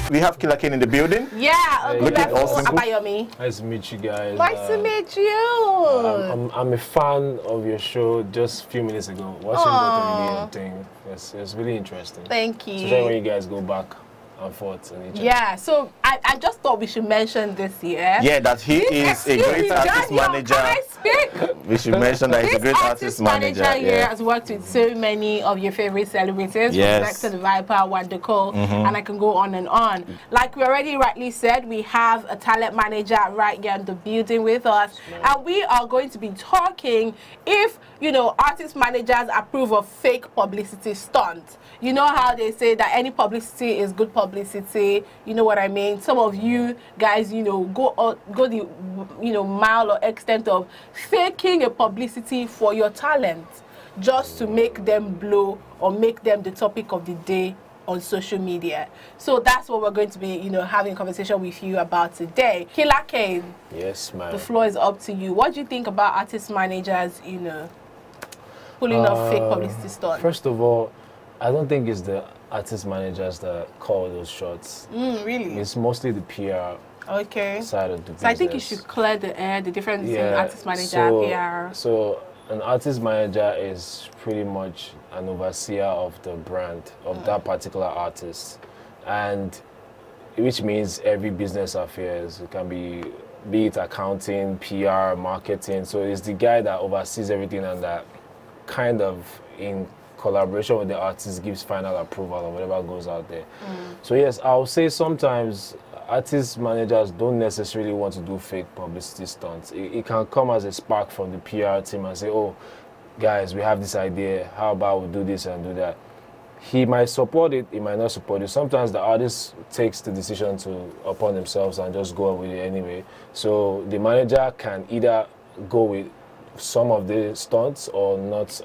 we have Killer Kane in the building. Yeah, Looking awesome. Abayomi. Nice to meet you guys. Nice to meet you. I'm a fan of your show just a few minutes ago. Watching the thing. It's really interesting. Thank you. Especially when you guys go back and forth in each other. Yeah, so I just thought we should mention this year. Yeah, that he is a great artist manager. Can I speak? We should mention that he's a great artist manager. Here has worked with so many of your favorite celebrities, yes. from the Viper, Wandeko, and I can go on and on. Like we already rightly said, we have a talent manager right here in the building with us, and we are going to be talking if, you know, artist managers approve of fake publicity stunts. You know how they say that any publicity is good publicity, you know what I mean? Some of you guys, you know, go the, you know, mile or extent of faking a publicity for your talent just to make them blow or make them the topic of the day on social media. So that's what we're going to be, you know, having a conversation with you about today. Killer Kane. Yes, ma'am. The floor is up to you. What do you think about artist managers, you know, pulling off fake publicity stunts? First of all, I don't think it's the artist managers that call those shots. Really? It's mostly the PR side of the business. So I think you should clear the air, the difference between artist manager and PR. So an artist manager is pretty much an overseer of the brand of that particular artist, and which means every business affairs. It can be it accounting, PR, marketing. So it's the guy that oversees everything and that kind of in collaboration with the artist gives final approval or whatever goes out there. So yes, I'll say sometimes artist managers don't necessarily want to do fake publicity stunts. It can come as a spark from the PR team and say, oh, guys, we have this idea. How about we do this and do that? He might support it, he might not support it. Sometimes the artist takes the decision upon themselves and just go with it anyway. So the manager can either go with some of the stunts or not.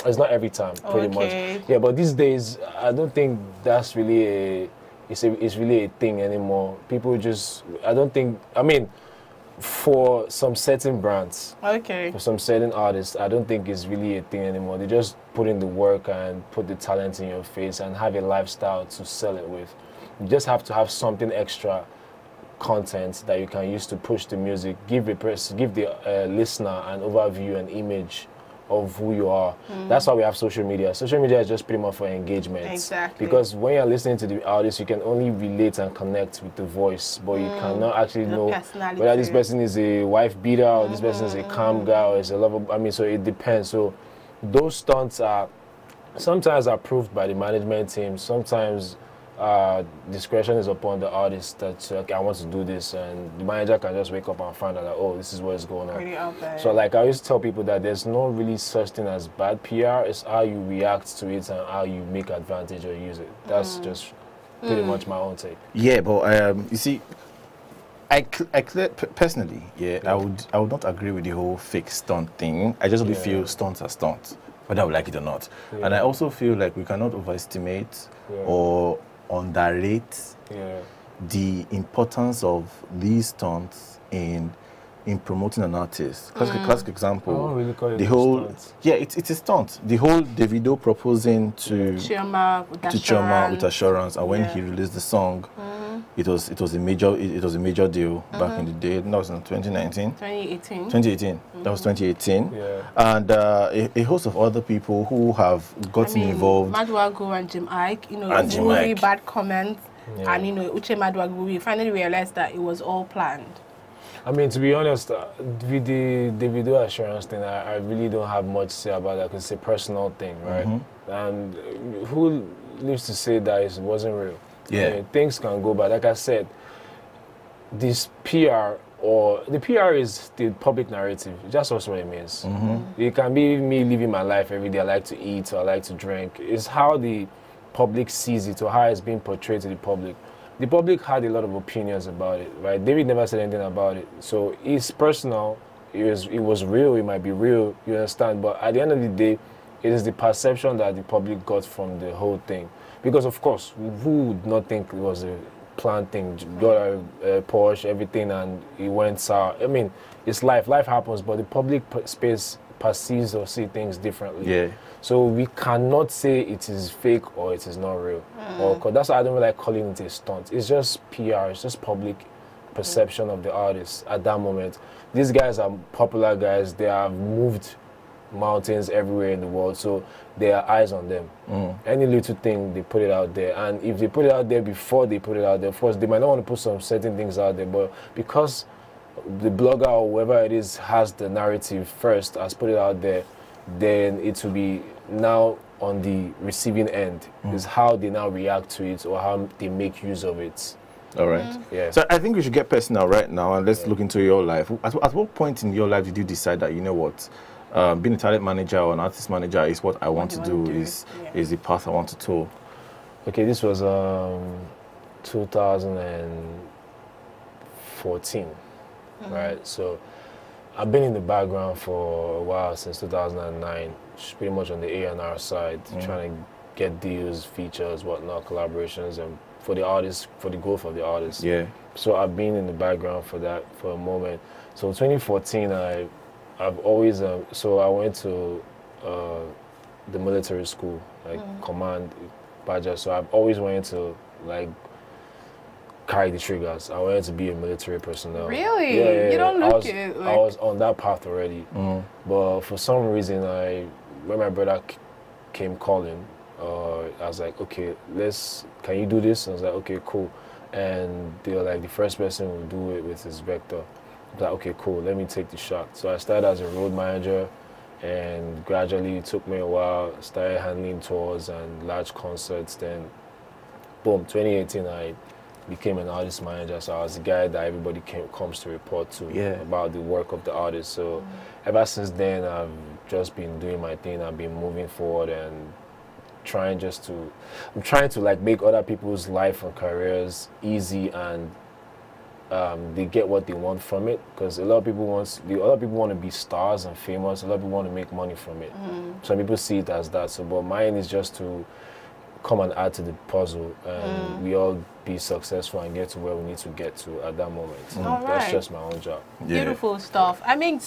It's not every time, pretty much. Yeah, but these days, I don't think that's really it's really a thing anymore. People just, I don't think, I mean, for some certain brands, for some certain artists, I don't think it's really a thing anymore. They just put in the work and put the talent in your face and have a lifestyle to sell it with. You just have to have something extra content that you can use to push the music, give the listener an overview and image of who you are. That's why we have social media. Social media is just pretty much for engagement. Exactly. Because when you're listening to the artist, you can only relate and connect with the voice, but you cannot actually know whether this person is a wife beater or this person is a calm guy or is a lover. I mean, so it depends. So those stunts are sometimes approved by the management team, sometimes discretion is upon the artist that okay, I want to do this, and the manager can just wake up and find out that, oh, this is what is going on. So like I always tell people that there's no really such thing as bad PR. It's how you react to it and how you make advantage or use it. That's just pretty much my own take. Yeah, but you see, personally, I would not agree with the whole fake stunt thing. I just really feel stunts are stunts, whether I would like it or not. And I also feel like we cannot overestimate or underrate the importance of these stunts in promoting an artist. Classic example, really call it the whole stunts. It's a stunt. The whole Davido proposing to Chioma with assurance, and when he released the song, it was a major deal back in the day. That was in 2019. 2018. That was 2018. And a host of other people who have gotten involved. Maduagu and Jim Ike, you know, really bad comments, and you know, Uche Maduagu, we finally realized that it was all planned. I mean, to be honest, with the Davido assurance thing, I really don't have much to say about that because it's a personal thing, right? And who lives to say that it wasn't real? I mean, things can go bad. Like I said, this PR the PR is the public narrative. That's also what it means. It can be me living my life every day. I like to eat or I like to drink. It's how the public sees it or how it's being portrayed to the public. The public had a lot of opinions about it, right? David never said anything about it. So it's personal. It was real. It might be real. You understand? But at the end of the day, it is the perception that the public got from the whole thing. Because of course, who would not think it was a planned thing? Got a Porsche, everything, and it went sour. I mean, it's life. Life happens, but the public space perceives or see things differently. Yeah. So we cannot say it is fake or it is not real. Or cause that's why I don't really like calling it a stunt. It's just PR. It's just public perception of the artist at that moment. These guys are popular guys. They have moved mountains everywhere in the world, so there are eyes on them. Any little thing, they put it out there. And if they put it out there before they put it out there, of course, they might not want to put some certain things out there, but because the blogger or whoever it is has the narrative first, has put it out there, then it will be now on the receiving end, is how they now react to it or how they make use of it. All right. Yeah. So I think we should get personal right now, and let's look into your life. At what point in your life did you decide that, you know what, being a talent manager or an artist manager is what I want to do, is the path I want to tour? Okay, this was 2014, right? So I've been in the background for a while, since 2009, pretty much on the A&R side, trying to get deals, features, whatnot, collaborations, and for the artists, for the growth of the artists. Yeah. So I've been in the background for that for a moment. So 2014, I've always so I went to the military school, like command badger. So I've always wanted to like carry the triggers. I wanted to be a military personnel. Really? Yeah, You don't look I it. I was on that path already. But for some reason, when my brother came calling, I was like, okay, can you do this? And I was like, okay, cool. And they were like, the first person who will do it with his Vector. I was like, okay, cool, let me take the shot. So I started as a road manager, and gradually it took me a while. I started handling tours and large concerts. Then, boom, 2018, I became an artist manager. So I was the guy that everybody comes to report to about the work of the artist. So ever since then, I've just been doing my thing. I've been moving forward and I'm trying to like make other people's life and careers easy, and they get what they want from it, because a lot of people want to be stars and famous. A lot of people want to make money from it. Some people see it as that. So, but mine is just to come and add to the puzzle, and we all be successful and get to where we need to get to at that moment. That's just my own job. Beautiful stuff. I mean,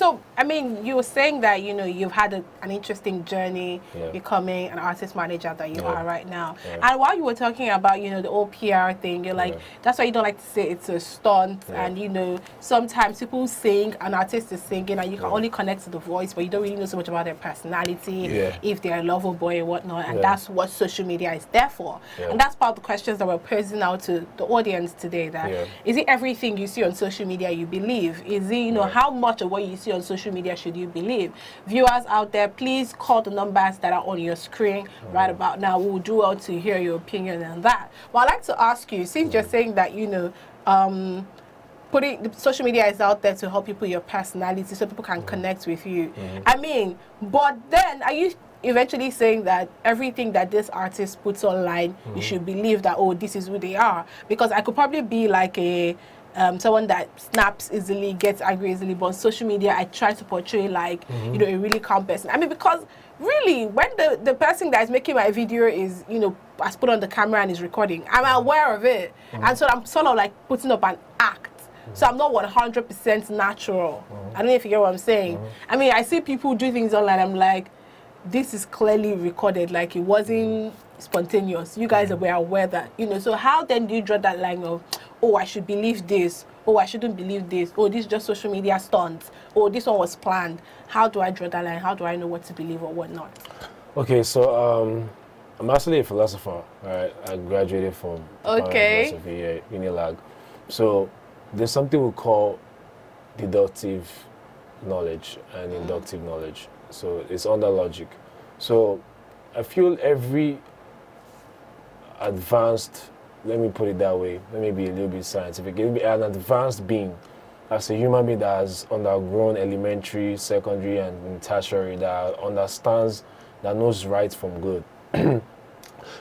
you were saying that, you know, you've had an interesting journey becoming an artist manager that you are right now. And while you were talking about, you know, the whole PR thing, you're like, that's why you don't like to say it's a stunt. And, you know, sometimes people sing, an artist is singing, and you can only connect to the voice, but you don't really know so much about their personality, if they're a lover boy or whatnot. And that's what social media is there for. And that's part of the questions that we're posing out to the audience today, that is it everything you see on social media you believe? Is it, you know, how much of what you see on social media should you believe? Viewers out there, please call the numbers that are on your screen right about now. We will do well to hear your opinion on that. But I'd like to ask you, since you're saying that, you know, social media is out there to help you put your personality so people can connect with you. I mean, but then are you eventually saying that everything that this artist puts online, you should believe that, oh, this is who they are? Because I could probably be like a someone that snaps easily, gets angry easily, but on social media I try to portray like you know, a really calm person. I mean, because really, when the person that is making my video is, you know, has put on the camera and is recording, I'm aware of it, and so I'm sort of like putting up an act. So I'm not 100% natural. I don't know if you get what I'm saying. I mean, I see people do things online, I'm like, this is clearly recorded, like it wasn't spontaneous. You guys were aware that, you know, so how then do you draw that line of, oh, I should believe this, oh, I shouldn't believe this, oh, this is just social media stunts, oh, this one was planned? How do I draw that line? How do I know what to believe or what not? Okay, so I'm actually a philosopher, right? I graduated from philosophy at Unilag. So there's something we call deductive knowledge and inductive knowledge. So it's under logic. So I feel every advanced, let me put it that way, let me be a little bit scientific, an advanced being, as a human being that has undergone elementary, secondary, and tertiary, that understands, that knows right from good,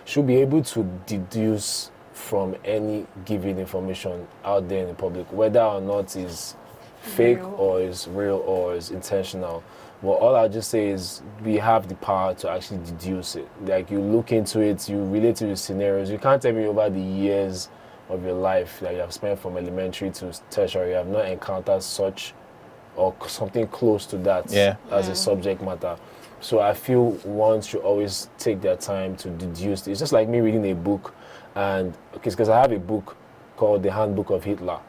should be able to deduce from any given information out there in the public, whether or not it's fake or is real or is intentional. Well, all I just say is we have the power to actually deduce it. Like, you look into it, you relate to the scenarios. You can't tell me over the years of your life that you have spent from elementary to tertiary, you have not encountered such or something close to that as a subject matter. So I feel one should always take their time to deduce. It's just like me reading a book, and because I have a book called The Handbook of Hitler.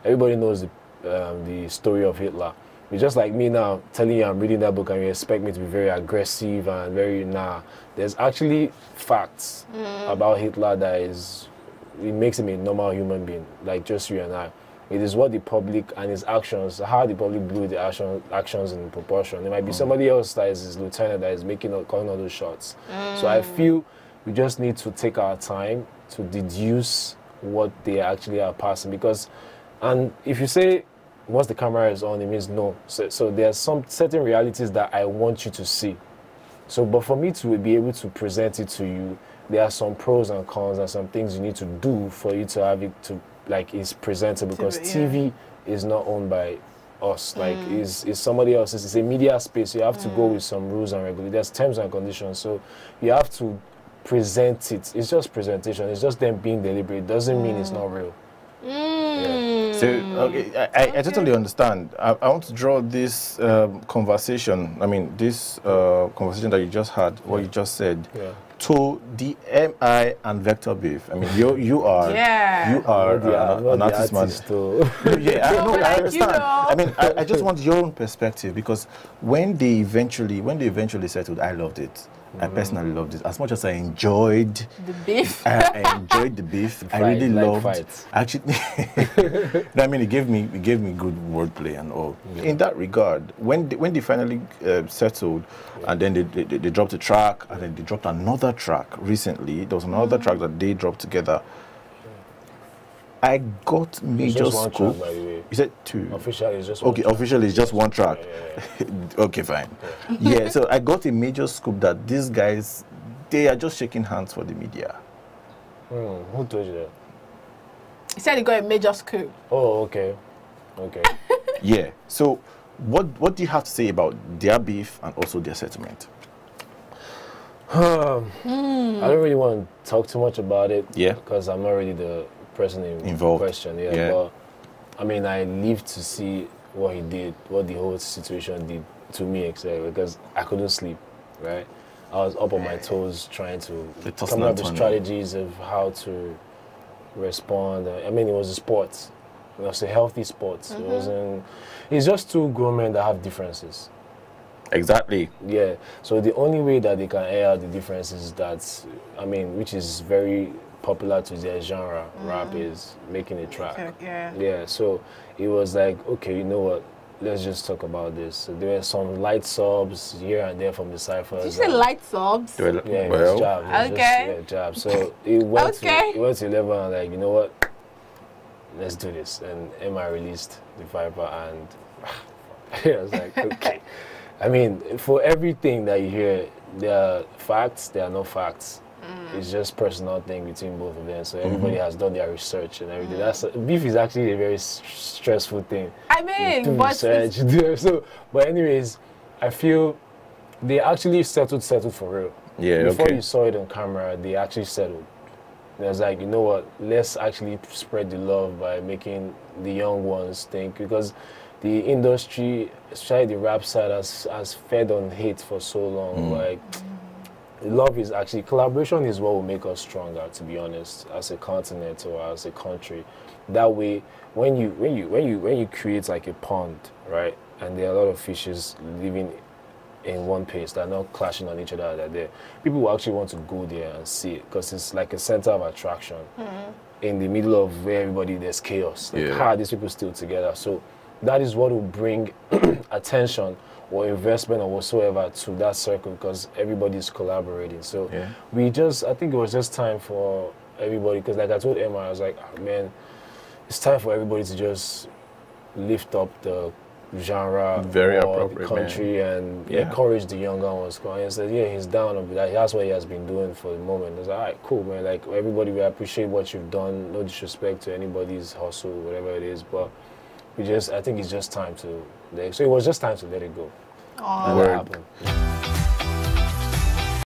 Everybody knows the story of Hitler. It's just like me now telling you I'm reading that book and you expect me to be very aggressive and very There's actually facts about Hitler that it makes him a normal human being, like just you and I. It is what the public and his actions, how the public blew the actions in proportion. There might be somebody else that is his lieutenant that is calling all those shots. So I feel we just need to take our time to deduce what they actually are passing. Because, and if you say once the camera is on, it means no. So there are some certain realities that I want you to see. So, but for me to be able to present it to you, there are some pros and cons and some things you need to do for you to have it to, like, is presentable, because TV is not owned by us. Like, is somebody else's. It's a media space. You have to go with some rules and regulations. There's terms and conditions. So you have to present it. It's just presentation. It's just them being deliberate. It doesn't mean it's not real. So, okay, I totally understand. I want to draw this conversation, this conversation that you just had, what you just said, to the MI and Vector beef. I mean, you are an artist man. I understand. I mean, I just want your own perspective, because when they eventually settled, I loved it. I personally loved it. As much as I enjoyed the beef, I enjoyed the beef. I really loved fights. Actually, I mean, it gave me good wordplay and all. In that regard, when they finally settled, and then they dropped a track, and then they dropped another track recently. There was another track that they dropped together. I got major scoop. You said two. Officially, it's just one track. Officially, it's just one track. Okay, fine. Yeah, so I got a major scoop that these guys, they are just shaking hands for the media. Who told you that? He said he got a major scoop. Oh, okay. Okay. Yeah. So, what do you have to say about their beef and also their settlement? I don't really want to talk too much about it. Yeah. Because I'm not really the person involved. Question. Yeah. But I mean, I lived to see what he did, what the whole situation did to me, exactly, because I couldn't sleep. Right. I was up on my toes trying to come up with strategies of how to respond. I mean, it was a sport. It was a healthy sport. It wasn't. It's just two grown men that have differences. Exactly. Yeah. So the only way that they can air out the differences is that, I mean, which is very popular to their genre, rap, is making a track. Yeah. So it was like, okay, you know what? Let's just talk about this. So there were some light subs here and there from the ciphers. Did you say light subs? Yeah, it was jab. Jab. So it went to 11 and like, you know what? Let's do this. And Emma released the Viper, and I was like, okay. I mean, for everything that you hear, there are facts, there are no facts. It's just personal thing between both of them. So everybody has done their research and everything. Beef is actually a very stressful thing. I mean, research. But anyways, I feel they actually settled for real. Yeah. Before you saw it on camera, they actually settled. It was like, you know what? Let's actually spread the love by making the young ones think, because the industry, especially the rap side, has fed on hate for so long. Like, love is actually, collaboration is what will make us stronger, to be honest, as a continent or as a country. That way, when you create like a pond, right, and there are a lot of fishes living in one place that are not clashing on each other, that there, people will actually want to go there and see it, because it's like a center of attraction in the middle of where there's chaos. Like, how are these people still together? So that is what will bring attention or investment or whatsoever to that circle, because everybody's collaborating. So I think it was just time for everybody, because like I told Emma, I was like, oh, man, it's time for everybody to just lift up the genre, very or the country, and encourage the younger ones. And he said, he's down with that. That's what he has been doing for the moment. I was like, all right, cool, man. Like, everybody, we appreciate what you've done. No disrespect to anybody's hustle, whatever it is, but I think it's just time to, so it was just time to let it go. Aww. That happened.